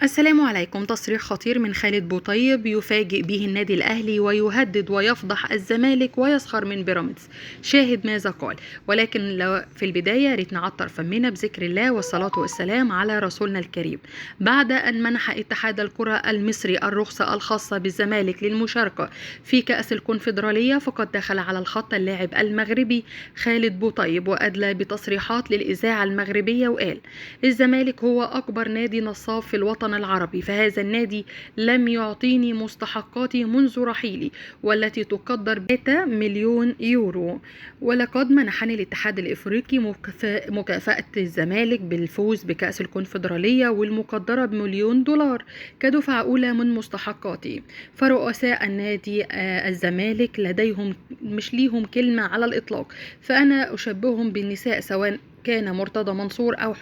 السلام عليكم. تصريح خطير من خالد بوطيب يفاجئ به النادي الأهلي ويهدد ويفضح الزمالك ويسخر من بيراميدز. شاهد ماذا قال. ولكن في البداية ريت نعطر فمنا بذكر الله والصلاة والسلام على رسولنا الكريم. بعد أن منح اتحاد الكرة المصري الرخصة الخاصة بالزمالك للمشاركة في كأس الكونفدرالية، فقد دخل على الخط اللاعب المغربي خالد بوطيب وأدلى بتصريحات للإذاعة المغربية وقال: الزمالك هو أكبر نادي نصاب في الوطن العربي، فهذا النادي لم يعطيني مستحقاتي منذ رحيلي والتي تقدر ب3 مليون يورو، ولقد منحني الاتحاد الافريقي مكافأة الزمالك بالفوز بكأس الكونفدرالية والمقدرة ب1 مليون دولار كدفعة أولى من مستحقاتي. فرؤساء النادي الزمالك لديهم مش ليهم كلمة على الإطلاق، فأنا أشبههم بالنساء، سواء كان مرتضى منصور أو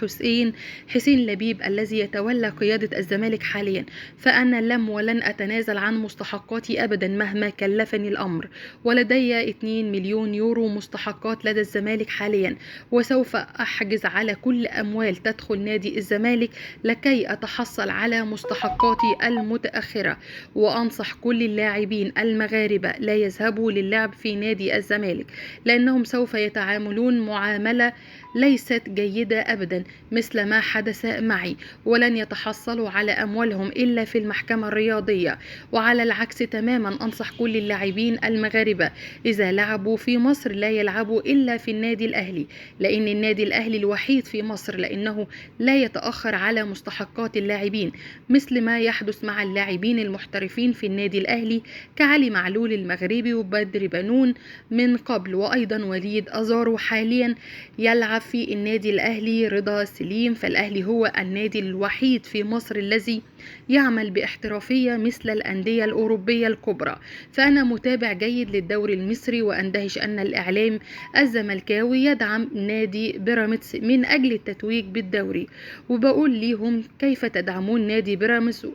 حسين لبيب الذي يتولى قيادة الزمالك حاليا. فأنا لم ولن أتنازل عن مستحقاتي أبدا مهما كلفني الأمر، ولدي 2 مليون يورو مستحقات لدى الزمالك حاليا، وسوف أحجز على كل أموال تدخل نادي الزمالك لكي أتحصل على مستحقاتي المتأخرة. وأنصح كل اللاعبين المغاربة لا يذهبوا للعب في نادي الزمالك، لأنهم سوف يتعاملون معاملة ليست جيدة أبدا مثل ما حدث معي، ولن يتحصلوا على أموالهم إلا في المحكمة الرياضية. وعلى العكس تماما، أنصح كل اللاعبين المغاربة إذا لعبوا في مصر لا يلعبوا إلا في النادي الأهلي، لأن النادي الأهلي الوحيد في مصر، لأنه لا يتأخر على مستحقات اللاعبين مثل ما يحدث مع اللاعبين المحترفين في النادي الأهلي كعلي معلول المغربي وبدر بنون من قبل، وأيضا وليد أزارو حاليا يلعب في النادي الأهلي رضا سليم. فالأهلي هو النادي الوحيد في مصر الذي يعمل باحترافية مثل الأندية الأوروبية الكبرى. فأنا متابع جيد للدوري المصري، وأندهش أن الإعلام الزملكاوي يدعم نادي بيراميدز من أجل التتويج بالدوري، وبقول ليهم: كيف تدعمون نادي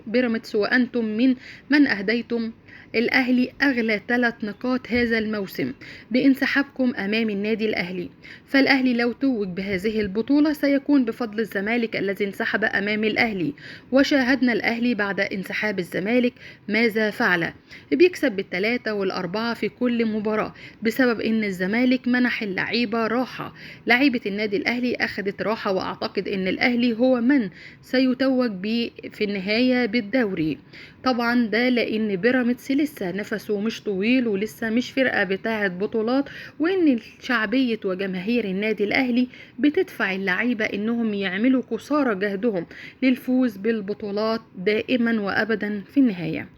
بيراميدز وأنتم من أهديتم الأهلي أغلى 3 نقاط هذا الموسم بانسحابكم أمام النادي الأهلي؟ فالأهلي لو توج بهذه البطولة سيكون بفضل الزمالك الذي انسحب أمام الأهلي، وشاهدنا الأهلي بعد انسحاب الزمالك ماذا فعل. بيكسب بال3 وال4 في كل مباراة بسبب أن الزمالك منح اللعيبة راحة. لعيبة النادي الأهلي أخذت راحة، وأعتقد أن الأهلي هو من سيتوج في النهاية بالدوري. طبعا ده لأن بيراميدز لسه نفسه مش طويل ولسه مش فرقة بتاعة بطولات، وأن شعبية وجماهير النادي الأهلي بتدفع اللعيبة إنهم يعملوا قصارى جهدهم للفوز بالبطولات دائما وأبدا في النهاية.